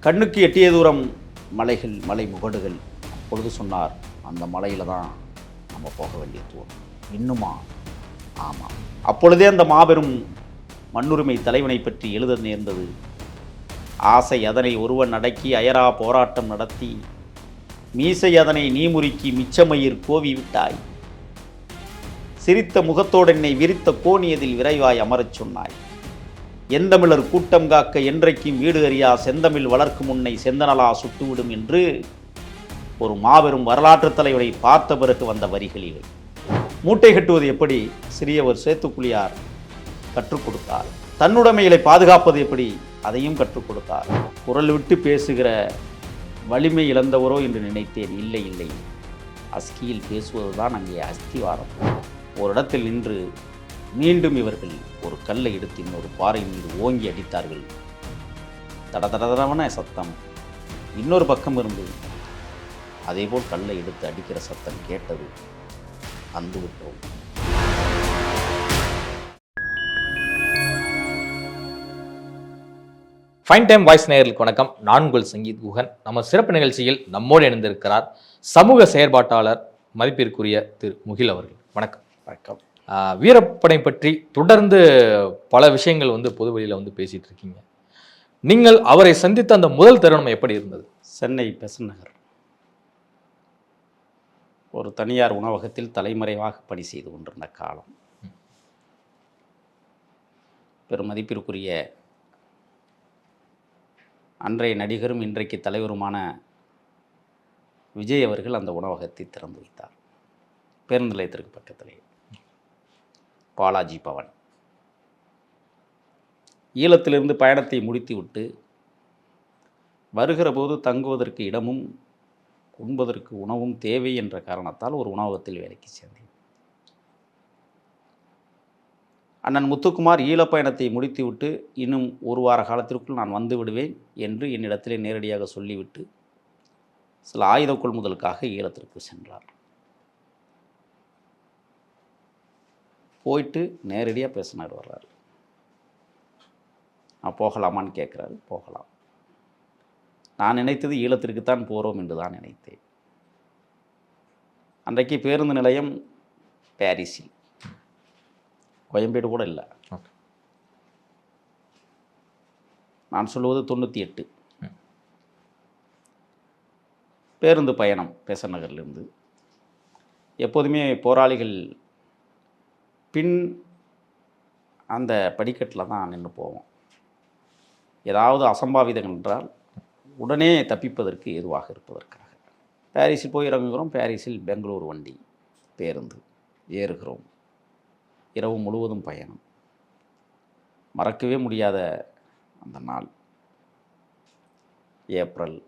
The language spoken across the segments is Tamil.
கண்ணுக்கு எட்டிய தூரம் மலைகள், மலை முகடுகள். அப்பொழுது சொன்னார், அந்த மலையில் தான் நம்ம போக வேண்டிய தூரம். இன்னுமா? ஆமாம். அப்பொழுதே அந்த மாபெரும் மண்ணுரிமை தலைவனை பற்றி எழுத நேர்ந்தது. ஆசை அதனை ஒருவன் அடக்கி அயரா போராட்டம் நடத்தி, மீசை அதனை நீ முறுக்கி மிச்சமயிர் கோவி விட்டாய். சிரித்த முகத்தோடு என்னை விரித்த கோணியதில் விரைவாய் அமரச் சொன்னாய். எந்தமிழர் கூட்டம் காக்க என்றைக்கும் வீடு அறியா செந்தமிழ் வளர்க்கும் உன்னை செந்தனலா சுட்டுவிடும் என்று ஒரு மாபெரும் வரலாற்று தலைவரை பார்த்த பிறகு வந்த வரிகளில் மூட்டை கட்டுவது எப்படி சிறியவர் சேத்துக்குழியார் கற்றுக் கொடுத்தார். தன்னுடைமைகளை பாதுகாப்பது எப்படி அதையும் கற்றுக் கொடுத்தார். குரல் விட்டு பேசுகிற வலிமை இழந்தவரோ என்று நினைத்தேன். இல்லை இல்லை, அஸ்கியில் பேசுவதுதான் அங்கே அஸ்திவாரம். ஒரு இடத்தில் நின்று மீண்டும் இவர்கள் ஒரு கல்லை எடுத்து இன்னொரு பாறை மீது ஓங்கி அடித்தார்கள். தடதடவன சத்தம் இன்னொரு பக்கம் இருந்து அதேபோல் கல்லை எடுத்து அடிக்கிற சத்தம் கேட்டது. அந்து விட்டோம். ஃபைன் டைம் வாய்ஸ் நேயர்களுக்கு வணக்கம். நான் உங்கள் சங்கீத் குஹன். நம்ம சிறப்பு நிகழ்ச்சியில் நம்மோடு இணைந்திருக்கிறார் சமூக செயற்பாட்டாளர் மதிப்பிற்குரிய திரு முகில் அவர்கள். வணக்கம். வணக்கம். வீரப்படை பற்றி தொடர்ந்து பல விஷயங்கள் பொதுவெளியில் பேசிட்டு இருக்கீங்க. நீங்கள் அவரை சந்தித்த அந்த முதல் தருணம் எப்படி இருந்தது? சென்னை பெசன்ட் நகர் ஒரு தனியார் உணவகத்தில் தலைமறைவாக பணி செய்து கொண்டிருந்த காலம். பெரும் மதிப்பிற்குரிய அன்றைய நடிகரும் இன்றைக்கு தலைவருமான விஜய் அவர்கள் அந்த உணவகத்தை திறந்து வைத்தார். பேருந்து நிலையத்திற்கு பக்கத்திலே பாலாஜி பவன். ஈழத்திலிருந்து பயணத்தை முடித்துவிட்டு வருகிற போது தங்குவதற்கு இடமும் உண்பதற்கு உணவும் தேவை என்ற காரணத்தால் ஒரு உணவகத்தில் வேலைக்கு சேர்ந்தேன். அண்ணன் முத்துக்குமார் ஈழப்பயணத்தை முடித்துவிட்டு இன்னும் ஒரு வார காலத்திற்குள் நான் வந்து விடுவேன் என்று என்னிடத்திலே நேரடியாக சொல்லிவிட்டு சில ஆயுத கொள்முதலுக்காக ஈழத்திற்கு சென்றார். போயிட்டு நேரடியாக பேசினார். வர்றாரு. நான் போகலாமான்னு கேட்குறாரு. போகலாம். நான் நினைத்தது ஈழத்திற்குத்தான் போகிறோம் என்று தான் நினைத்தேன். அன்றைக்கு பேருந்து நிலையம் பாரிஸில், கோயம்பேடு கூட இல்லை. நான் சொல்லுவது 98. பேருந்து பயணம் பெசன்ட் நகர்லேருந்து. எப்போதுமே போராளிகள் பின் அந்த படிக்கட்டில் தான் நின்று போவோம். ஏதாவது அசம்பாவிதம் என்றால் உடனே தப்பிப்பதற்கு ஏதுவாக இருப்பதற்காக. பாரிஸில் போய் இறங்குகிறோம். பாரிஸில் பெங்களூர் வண்டி பேருந்து ஏறுகிறோம். இரவு முழுவதும் பயணம். மறக்கவே முடியாத அந்த நாள். ஏப்ரல்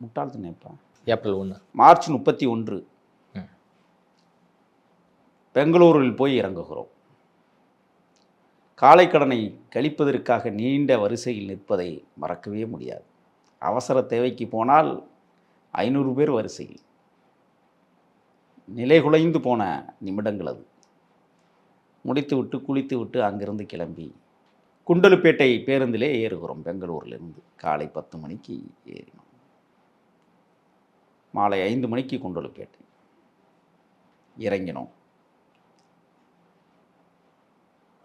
1 மார்ச் 31 பெங்களூரில் போய் இறங்குகிறோம். காலை கடனை கழிப்பதற்காக நீண்ட வரிசையில் நிற்பதை மறக்கவே முடியாது. அவசர தேவைக்கு போனால் 500 பேர் வரிசையில். நிலைகுலைந்து போன நிமிடங்கள் அது. முடித்துவிட்டு குளித்துவிட்டு அங்கிருந்து கிளம்பி குண்டலுப்பேட்டை பேருந்திலே ஏறுகிறோம். பெங்களூரிலிருந்து காலை 10 மணிக்கு ஏறினோம். மாலை 5 மணிக்கு குண்டலுப்பேட்டை இறங்கினோம்.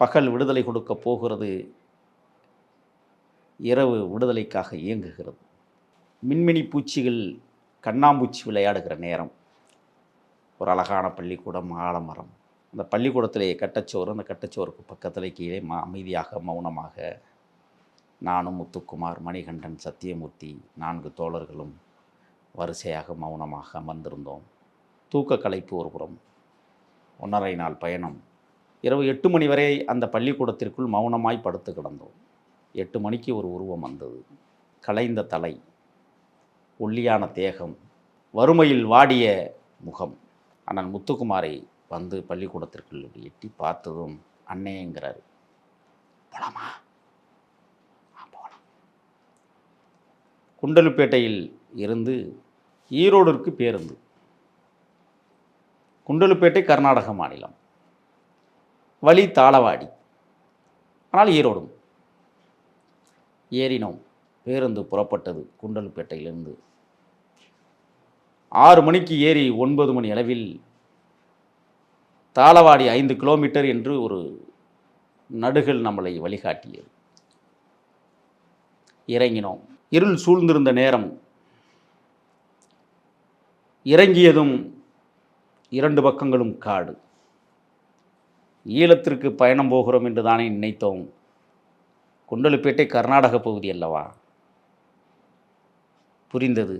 பகல் விடுதலை கொடுக்க போகிறது, இரவு விடுதலைக்காக இயங்குகிறது. மின்மினி பூச்சிகள் கண்ணாம்பூச்சி விளையாடுகிற நேரம். ஒரு அழகான பள்ளிக்கூடம், ஆலமரம். அந்த பள்ளிக்கூடத்திலே கட்டச்சோறு. அந்த கட்டச்சோருக்கு பக்கத்தில் கீழே அமைதியாக மௌனமாக நானும் முத்துக்குமார், மணிகண்டன், சத்தியமூர்த்தி 4 தோழர்களும் வரிசையாக மௌனமாக அமர்ந்திருந்தோம். தூக்க களைப்பு ஒரு புறம். 1.5 நாள் பயணம். இரவு 8 மணி வரை அந்த பள்ளிக்கூடத்திற்குள் மௌனமாய் படுத்து கிடந்தோம். 8 மணிக்கு ஒரு உருவம் வந்தது. கலைந்த தலை, ஒல்லியான தேகம், வறுமையில் வாடிய முகம். அண்ணன் முத்துக்குமாரை வந்து பள்ளிக்கூடத்திற்குள் எட்டி பார்த்ததும் அண்ணேங்கிறாரு. போலாமா? போகலாம். குண்டலுப்பேட்டையில் இருந்து ஈரோடிற்கு பேருந்து. குண்டலுப்பேட்டை கர்நாடக மாநிலம். வழி தாளவாடி, ஆனால் ஈரோடும். ஏறினோம் பேருந்து புறப்பட்டது குண்டலுப்பேட்டையிலிருந்து. 6 மணிக்கு ஏறி 9 மணி அளவில் தாளவாடி 5 கிலோமீட்டர் என்று ஒரு நடுகள் நம்மளை வழிகாட்டியது. இறங்கினோம். இருள் சூழ்ந்திருந்த நேரம். இறங்கியதும் 2 பக்கங்களும் காடு. ஈழத்திற்கு பயணம் போகிறோம் என்று தானே நினைத்தோம். குண்டலுப்பேட்டை கர்நாடக பகுதி அல்லவா? புரிந்தது.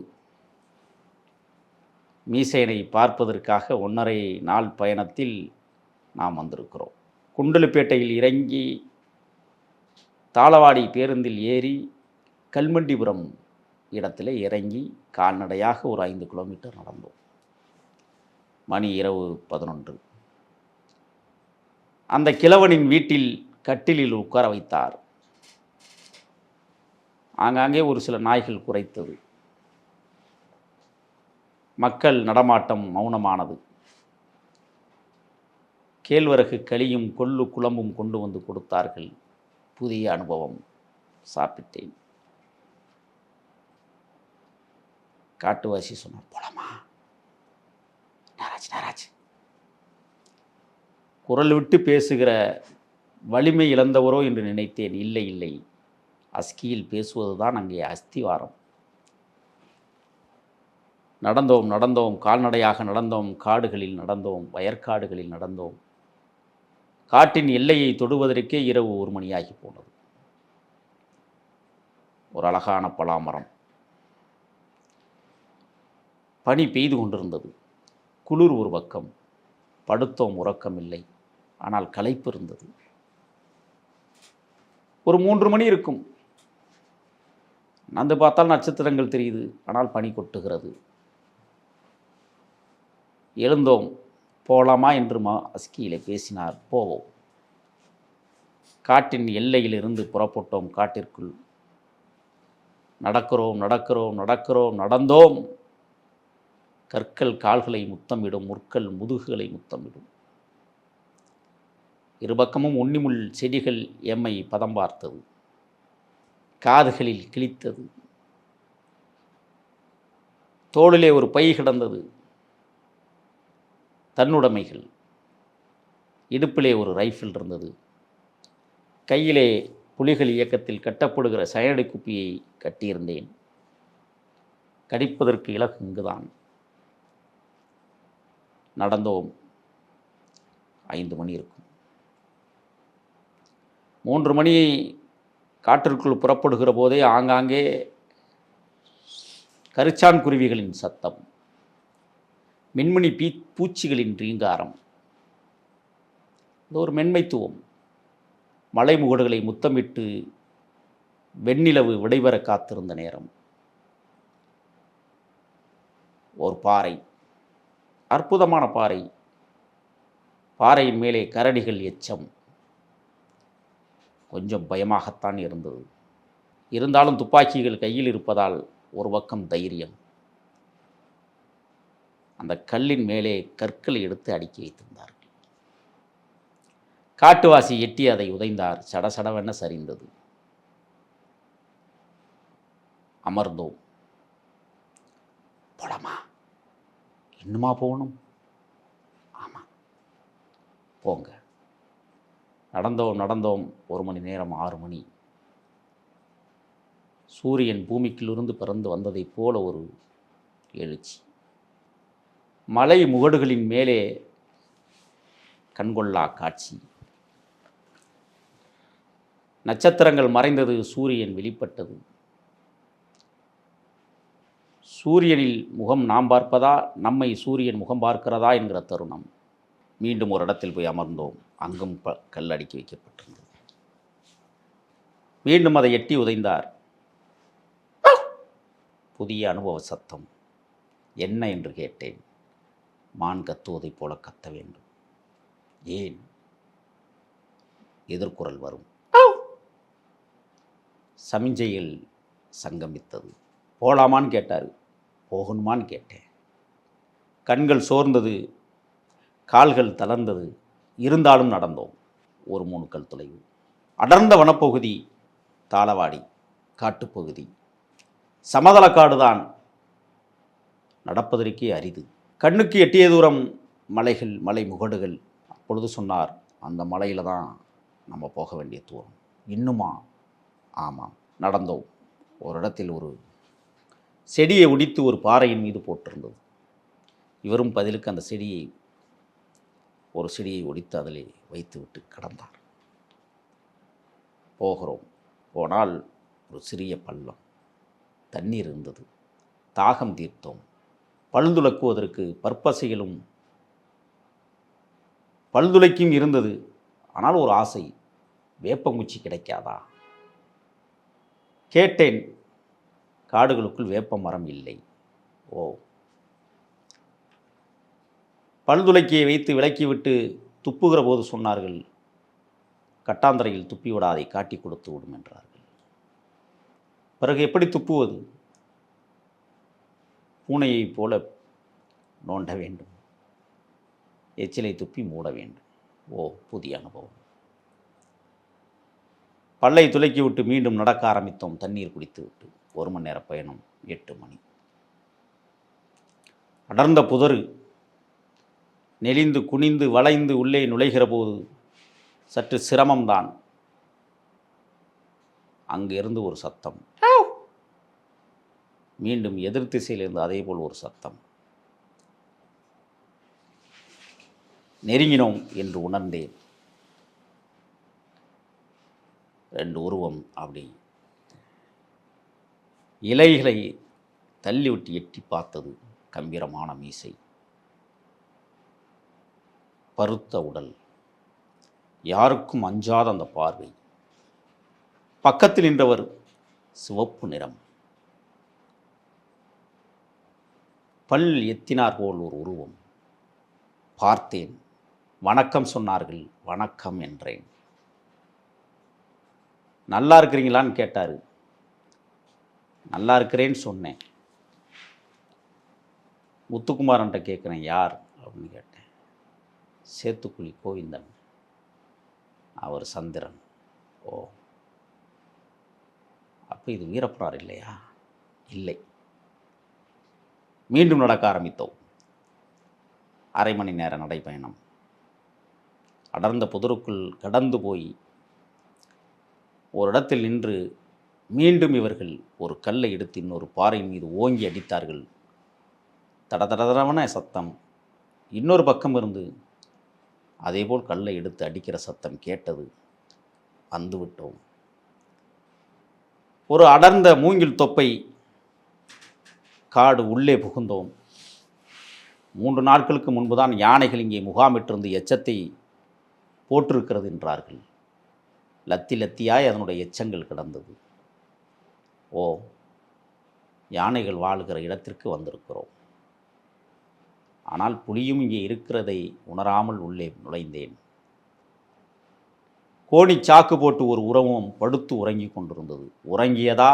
மீசையனை பார்ப்பதற்காக 1.5 நாள் பயணத்தில் நாம் வந்திருக்கிறோம். குண்டலுப்பேட்டையில் இறங்கி தாளவாடி பேருந்தில் ஏறி கல்மண்டிபுரம் இடத்துல இறங்கி கால்நடையாக ஒரு 5 கிலோமீட்டர் நடந்தோம். மணி இரவு 11. அந்த கிழவனின் வீட்டில் கட்டிலில் உட்கார வைத்தார். ஆங்காங்கே ஒரு சில நாய்கள் குரைத்தது. மக்கள் நடமாட்டம் மௌனமானது. கேழ்வரகு களியும் கொள்ளு குழம்பும் கொண்டு வந்து கொடுத்தார்கள். புதிய அனுபவம். சாப்பிட்டேன். காட்டுவாசி சொன்னார், போலாமா? நாராஜ் குரல் விட்டு பேசுகிற வலிமை இழந்தவரோ என்று நினைத்தேன். இல்லை இல்லை, அஸ்கியில் பேசுவதுதான் அங்கே அஸ்திவாரம். நடந்தோம், கால்நடையாக நடந்தோம், காடுகளில் நடந்தோம், வயற்காடுகளில் நடந்தோம். காட்டின் எல்லையை தொடுவதற்கே இரவு 1 மணியாகி போனது. ஒரு அழகான பலாமரம். பனி பெய்து கொண்டிருந்தது. குளிர் ஒரு பக்கம். படுத்தோம், உறக்கம் இல்லை. ஆனால் களைப்பு இருந்தது. ஒரு 3 மணி இருக்கும். வந்து பார்த்தால் நட்சத்திரங்கள் தெரியுது. ஆனால் பனி கொட்டுகிறது. எழுந்தோம். போகலாமா என்று அஸ்கியிலே பேசினார். போவோம். காட்டின் எல்லையிலிருந்து புறப்பட்டோம். காட்டிற்குள் நடந்தோம். கற்கள் கால்களை முத்தமிடும், முற்கள் முதுகுகளை முத்தமிடும். இருபக்கமும் உன்னிமுள் செடிகள் எம்மை பதம் பார்த்தது. காதுகளில் கிழித்தது. தோளிலே ஒரு பை கிடந்தது. தன்னுடைமைகள். இடுப்பிலே ஒரு ரைஃபிள் இருந்தது. கையிலே புலிகள் இயக்கத்தில் கட்டப்படுகிற சயனடி குப்பியை கட்டியிருந்தேன். கடிப்பதற்கு இலக்கு இங்குதான். நடந்தோம். 5 மணி இருக்கும். 3 மணி காட்டிற்குள் புறப்படுகிற போதே ஆங்காங்கே கரிச்சான் குருவிகளின் சத்தம், மின்மினி பூச்சிகளின் ரீங்காரம். இது ஒரு மென்மைத்துவம். மலைமுகடுகளை முத்தமிட்டு வெண்ணிலவு விடைபெற காத்திருந்த நேரம். ஒரு பாறை, அற்புதமான பாறை. பாறையின் மேலே கரடிகள் எச்சம். கொஞ்சம் பயமாகத்தான் இருந்தது. இருந்தாலும் துப்பாக்கிகள் கையில் இருப்பதால் ஒரு பக்கம் தைரியம். அந்த கல்லின் மேலே கற்களை எடுத்து அடுக்கி வைத்திருந்தார்கள். காட்டுவாசி எட்டி அதை உதைந்தார். சடசடவென சரிந்தது. அமர்ந்தோம். போலாமா? இன்னுமா போகணும்? ஆமாம், போங்க. நடந்தோம். 1 மணி நேரம். 6 மணி. சூரியன் பூமிக்கிலிருந்து பிறந்து வந்ததைப் போல ஒரு எழுச்சி. மலை முகடுகளின் மேலே கண்கொள்ளா காட்சி. நட்சத்திரங்கள் மறைந்தது. சூரியன் வெளிப்பட்டது. சூரியனில் முகம் நாம் பார்ப்பதா, நம்மை சூரியன் முகம் பார்க்கிறதா என்கிற தருணம். மீண்டும் ஒரு இடத்தில் போய் அமர்ந்தோம். அங்கும் கல் அடுக்கி வைக்கப்பட்டிருந்தது. மீண்டும் அதை எட்டி உதைந்தார். புதிய அனுபவ சத்தம். என்ன என்று கேட்டேன். மான் கத்துவதைப் போல கத்த வேண்டும். ஏன்? எதிர்குரல் வரும். சமிஞ்சையில் சங்கமித்தது. போலாமான்னு கேட்டார். போகணுமான்னு கேட்டேன். கண்கள் சோர்ந்தது, கால்கள் தளர்ந்தது. இருந்தாலும் நடந்தோம். ஒரு 3 கல் தொலைவு. அடர்ந்த வனப்பகுதி. தாளவாடி. காட்டுப்பகுதி, சமதளக்காடு தான், நடப்பதற்கே அரிது. கண்ணுக்கு எட்டிய தூரம் மலைகள், மலை முகடுகள். அப்பொழுது சொன்னார், அந்த மலையில் தான் நம்ம போக வேண்டிய தூரம். இன்னுமா? ஆமாம். நடந்தோம். ஒரு இடத்தில் ஒரு செடியை ஒடித்து ஒரு பாறையின் மீது போட்டிருந்தது. இவரும் பதிலுக்கு அந்த ஒரு செடியை ஒடித்து அதிலே வைத்துவிட்டு கடந்தார். போகிறோம். போனால் ஒரு சிறிய பள்ளம், தண்ணீர் இருந்தது. தாகம் தீர்த்தோம். பல்துலக்குவதற்கு பற்பசைகளும் பல்துளைக்கும் இருந்தது. ஆனால் ஒரு ஆசை, வேப்பங்குச்சி கிடைக்காதா? கேட்டேன். காடுகளுக்குள் வேப்ப மரம் இல்லை. ஓ. பல்துளைக்கியை வைத்து விலக்கிவிட்டு துப்புகிற போது சொன்னார்கள், கட்டாந்தரையில் துப்பி விடாதை, காட்டி கொடுத்து விடும் என்றார்கள். பிறகு எப்படி துப்புவது? பூனையைப் போல நோண்ட வேண்டும், எச்சிலை துப்பி மூட வேண்டும். ஓ, புதிய அனுபவம். பல்லை துலக்கி விட்டு மீண்டும் நடக்க ஆரம்பித்தோம். தண்ணீர் குடித்து விட்டு 1 மணி நேர பயணம். 8 மணி. அடர்ந்த புதறு. நெளிந்து குனிந்து வளைந்து உள்ளே நுழைகிற போது சற்று சிரமம்தான். அங்கு இருந்து ஒரு சத்தம். மீண்டும் எதிர் திசையிலிருந்து அதே போல் ஒரு சத்தம். நெருங்கினோம் என்று உணர்ந்தேன். 2 உருவம் அப்படி இலைகளை தள்ளிவிட்டு எட்டி பார்த்தது. கம்பீரமான மீசை, பருத்த உடல், யாருக்கும் அஞ்சாத அந்த பார்வை. பக்கத்தில் நின்றவர் சிவப்பு நிறம், பல் எத்தினார் போல் ஒரு உருவம். பார்த்தேன். வணக்கம் சொன்னார்கள். வணக்கம் என்றேன். நல்லா இருக்கிறீங்களான்னு கேட்டார். நல்லா இருக்கிறேன்னு சொன்னேன். முத்துக்குமாரன்ட்ட கேட்குறேன், யார் அப்படின்னு கேட்டேன். சேத்துக்குழி கோவிந்தன், அவர் சந்திரன். ஓ, அப்போ இது வீரப்புறார் இல்லையா? இல்லை. மீண்டும் நடக்க ஆரம்பித்தோம். 1/2 மணி நேர நடைப்பயணம். அடர்ந்த புதருக்குள் கடந்து போய் ஒரு இடத்தில் நின்று மீண்டும் இவர்கள் ஒரு கல்லை எடுத்து இன்னொரு பாறையின் மீது ஓங்கி அடித்தார்கள். தடதடவன சத்தம். இன்னொரு பக்கம் இருந்து அதேபோல் கல்லை எடுத்து அடிக்கிற சத்தம் கேட்டது. வந்துவிட்டோம். ஒரு அடர்ந்த மூங்கில் தொப்பை காடு உள்ளே புகுந்தோம். 3 நாட்களுக்கு முன்புதான் யானைகள் இங்கே முகாமிட்டிருந்து எச்சத்தை போட்டிருக்கிறது என்றார்கள். லத்தி லத்தியாய் அதனுடைய எச்சங்கள் கிடந்தது. ஓ, யானைகள் வாழுகிற இடத்திற்கு வந்திருக்கிறோம். ஆனால் புலியும் இங்கே இருக்கிறதை உணராமல் உள்ளே நுழைந்தேன். கோணி சாக்கு போட்டு ஒரு உறவும் படுத்து உறங்கி கொண்டிருந்தது. உறங்கியதா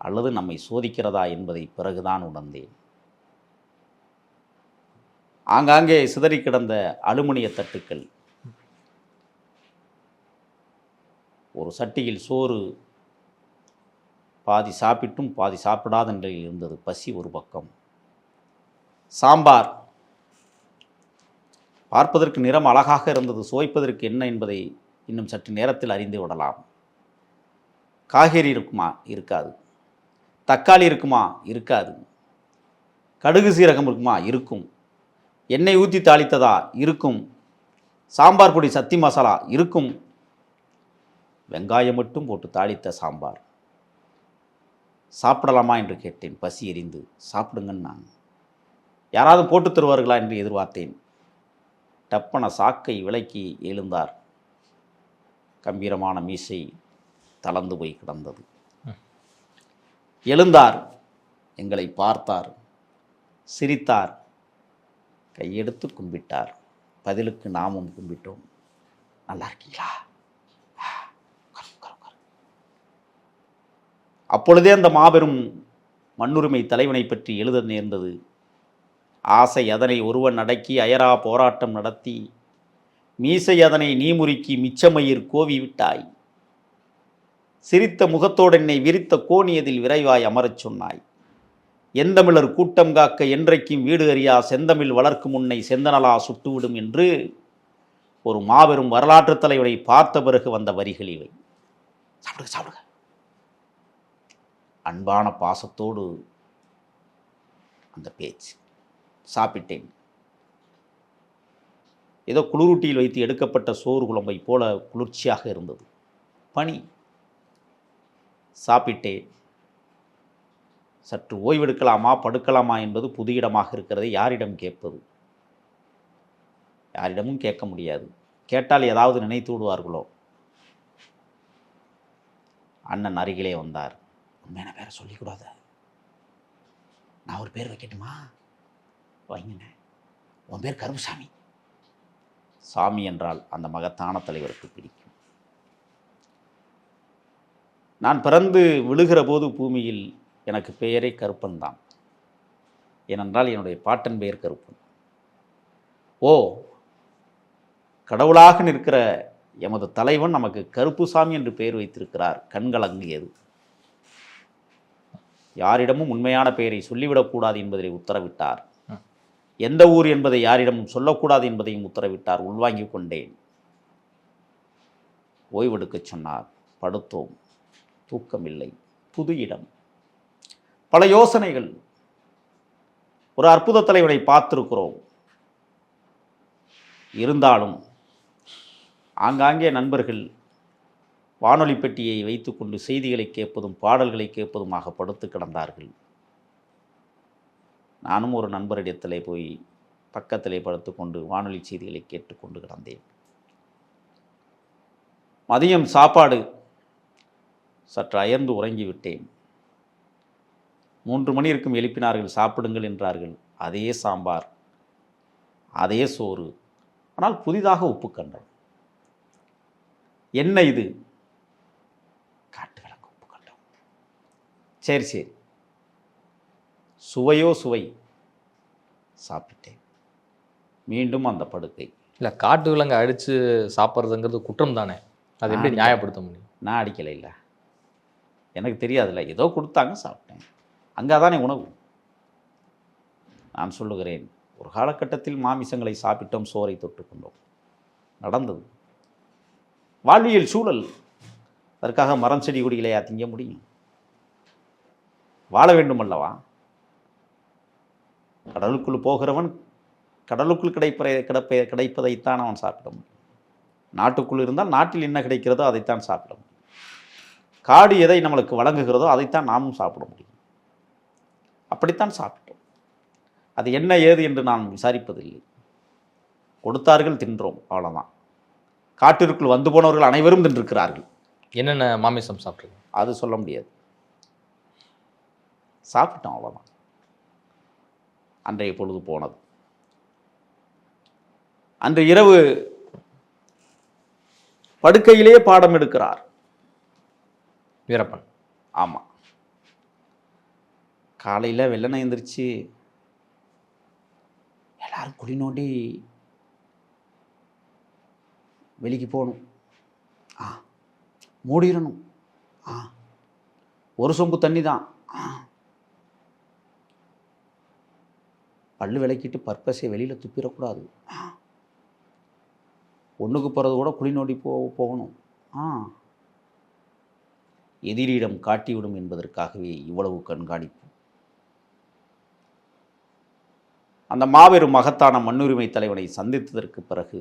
அல்லது நம்மை சோதிக்கிறதா என்பதை பிறகுதான் உணர்ந்தேன். ஆங்காங்கே சிதறி கிடந்த அலுமினிய தட்டுக்கள், ஒரு சட்டியில் சோறு பாதி சாப்பிட்டும் பாதி சாப்பிடாத நிலையில் இருந்தது. பசி ஒரு பக்கம். சாம்பார் பார்ப்பதற்கு நிறம் அழகாக இருந்தது. சுவைப்பதற்கு என்ன என்பதை இன்னும் சற்று நேரத்தில் அறிந்து விடலாம். காய்கறி இருக்குமா? இருக்காது. தக்காளி இருக்குமா? இருக்காது. கடுகு சீரகம் இருக்குமா? இருக்கும். எண்ணெய் ஊற்றி தாளித்ததா? இருக்கும். சாம்பார் பொடி, சத்தி மசாலா இருக்கும். வெங்காயம் மட்டும் போட்டு தாளித்த சாம்பார். சாப்பிடலாமா என்று கேட்டேன். பசி எரிந்து. சாப்பிடுங்கன்னு நான். யாராவது போட்டு தருவார்களா என்று எதிர்பார்த்தேன். டப்பன சாக்கை விலக்கி எழுந்தார். கம்பீரமான மீசை தளர்ந்து போய் கிடந்தது. எழுந்தார். எங்களை பார்த்தார். சிரித்தார். கையெடுத்து கும்பிட்டார். பதிலுக்கு நாமும் கும்பிட்டோம். நல்லா இருக்கீங்களா? அப்பொழுதே அந்த மாபெரும் மண்ணுரிமை தலைவனை பற்றி எழுத நேர்ந்தது. ஆசை அதனை ஒருவன் அடக்கி அயரா போராட்டம் நடத்தி, மீசை அதனை நீ முறுக்கி மிச்சமயிர் கோவி விட்டாய். சிரித்த முகத்தோடு என்னை விரித்த கோணியதில் விரைவாய் அமரச் சொன்னாய். எந்தமிழர் கூட்டம் காக்க என்றைக்கும் வீடு அறியா செந்தமிழ் வளர்க்கும் உன்னை செந்தனலா சுட்டுவிடும் என்று ஒரு மாபெரும் வரலாற்று தலைவரை பார்த்த பிறகு வந்த வரிகள் இவை. சாப்பிடுங்க சாப்பிடுங்க. அன்பான பாசத்தோடு அந்த பேச்சு. சாப்பிட்டேன். ஏதோ குளிரூட்டியில் வைத்து எடுக்கப்பட்ட சோறு குழம்பை போல குளிர்ச்சியாக இருந்தது. பனி. சாப்பிட்டேன். சற்று ஓய்வெடுக்கலாமா படுக்கலாமா என்பது புது இடமாக இருக்கிறது. யாரிடம் கேட்பது? யாரிடமும் கேட்க முடியாது. கேட்டால் ஏதாவது நினைத்து விடுவார்களோ. அண்ணன் அருகிலே வந்தார். உண்மையான பேரை சொல்லிக்கூடாத. நான் ஒரு பேர் வைக்கட்டுமா? வைங்கண்ணே. உன் பேர் கருப்புசாமி. சாமி என்றால் அந்த மகத்தான தலைவருக்கு பிடிக்கும். நான் பிறந்து விழுகிற போது பூமியில் எனக்கு பெயரே கருப்பன் தான். ஏனென்றால் என்னுடைய பாட்டன் பெயர் கருப்பன். ஓ, கடவுளாக நிற்கிற எமது தலைவன் நமக்கு கருப்புசாமி என்று பெயர் வைத்திருக்கிறார். கண்கலங்கியது. யாரிடமும் உண்மையான பெயரை சொல்லிவிடக்கூடாது என்பதை உத்தரவிட்டார். எந்த ஊர் என்பதை யாரிடமும் சொல்லக்கூடாது என்பதையும் உத்தரவிட்டார். உள்வாங்கிக் கொண்டேன். ஓய்வெடுக்கச் சொன்னார். படுத்தோம். தூக்கமில்லை. புது இடம். பல யோசனைகள். ஒரு அற்புத தலைவனை பார்த்திருக்கிறோம். இருந்தாலும் ஆங்காங்கே நண்பர்கள் வானொலி பெட்டியை வைத்துக்கொண்டு செய்திகளை கேட்பதும் பாடல்களை கேட்பதுமாக படுத்து கிடந்தார்கள். நானும் ஒரு நண்பரிடத்திலே போய் பக்கத்திலே படுத்துக்கொண்டு வானொலி செய்திகளை கேட்டுக்கொண்டு கிடந்தேன். மதியம் சாப்பாடு சற்று அயர்ந்து உறங்கிவிட்டேன். 3 மணி இருக்கும் எழுப்பினார்கள். சாப்பிடுங்கள் என்றார்கள். அதே சாம்பார், அதே சோறு, ஆனால் புதிதாக உப்பு கண்டம். என்ன இது? காட்டு விளக்கு உப்பு கண்டம். சரி சரி, சுவையோ சுவை. சாப்பிட்டேன். மீண்டும் அந்த படுக்கை. இல்லை, காட்டு விலங்கு அடித்து சாப்பிட்றதுங்கிறது குற்றம் தானே. அது எப்படி நியாயப்படுத்த முடியும்? நான் அடிக்கலை. இல்லை, எனக்கு தெரியாதுல்ல. ஏதோ கொடுத்தாங்க, சாப்பிட்டேன். அங்கே தானே உணவு. நான் சொல்லுகிறேன், ஒரு காலகட்டத்தில் மாமிசங்களை சாப்பிட்டோம், சோறை தொட்டுக்கொண்டோம். நடந்தது. வாழ்வியல் சூழல். அதற்காக மரம் செடி கொடிகளையா திங்க முடியும்? வாழ வேண்டும் அல்லவா? கடலுக்குள் போகிறவன் கடலுக்குள் கிடைப்பதைத்தான் அவன் சாப்பிட முடியும். நாட்டுக்குள் இருந்தால் நாட்டில் என்ன கிடைக்கிறதோ அதைத்தான் சாப்பிட முடியும். காடு எதை நம்மளுக்கு வழங்குகிறதோ அதைத்தான் நாமும் சாப்பிட முடியும். அப்படித்தான் சாப்பிட்டோம். அது என்ன ஏது என்று நான் விசாரிப்பதில்லை. கொடுத்தார்கள், தின்றோம், அவ்வளோதான். காட்டிற்குள் வந்து போனவர்கள் அனைவரும் தின்றிருக்கிறார்கள். என்னென்ன மாமிசம் சாப்பிட்ருக்கோம் அது சொல்ல முடியாது. சாப்பிட்டோம், அவ்வளோதான். அன்றைய பொழுது போனது. அன்று இரவு படுக்கையிலே பாடம் எடுக்கிறார் வீரப்பன். ஆமாம். காலையில் வெள்ளனை எழுந்திரிச்சு எல்லாரும் குழி நோண்டி வெளிக்கு போகணும். மூடிடணும். ஒரு சொம்பு தண்ணி தான். பல்லு விளக்கிட்டு பர்பஸை வெளியில் துப்பிடக்கூடாது. ஒன்றுக்கு போகிறது கூட குழி நோண்டி போகணும். எதிரியிடம் காட்டிவிடும் என்பதற்காகவே இவ்வளவு கண்காணிப்பு. அந்த மாபெரும் மகத்தான மண்ணுரிமை தலைவனை சந்தித்ததற்கு பிறகு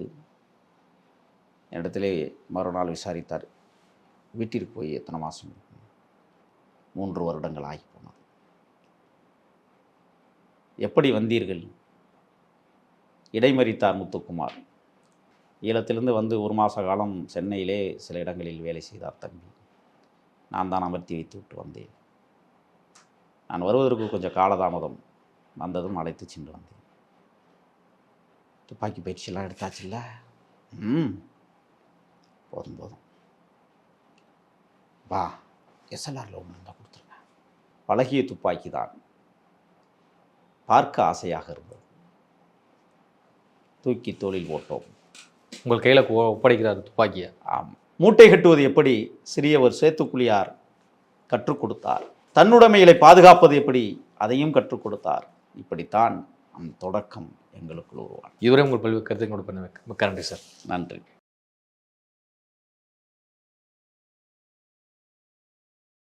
என்னிடத்திலே மறுநாள் விசாரித்தார். வீட்டிற்கு போய் எத்தனை மாதம்? 3 வருடங்கள் ஆகி போனது. எப்படி வந்தீர்கள்? இடைமறித்தார் முத்துக்குமார். ஈழத்திலிருந்து வந்து 1 மாத காலம் சென்னையிலே சில இடங்களில் வேலை செய்தார் தம்பி. நான் தான் அமர்த்தி வைத்து விட்டு வந்தேன். நான் வருவதற்கு கொஞ்சம் காலதாமதம். வந்ததும் அழைத்து சென்று வந்தேன். துப்பாக்கி பயிற்சியெல்லாம் எடுத்தாச்சுல்ல? போதும் போதும், வா, எஸ்எல்ஆரில் ஒன்று இருந்தால் கொடுத்துருங்க. பழகிய துப்பாக்கி தான், பார்க்க ஆசையாக இருந்தது. தூக்கி தோளில் போட்டோம். உங்கள் கையில் ஒப்படைக்கிறார் துப்பாக்கியை? ஆமாம். மூட்டை கட்டுவது எப்படி சிறியவர் சேத்துக்குழியார் கற்றுக் கொடுத்தார். தன்னுடைமைகளை பாதுகாப்பது எப்படி அதையும் கற்றுக் கொடுத்தார். இப்படித்தான் அந்த தொடக்கம் எங்களுக்குள் உருவானது. இதுவரை உங்கள் பல்வேறு கருத்தை கொண்டு பண்ண மிக்க நன்றி சார். நன்றி.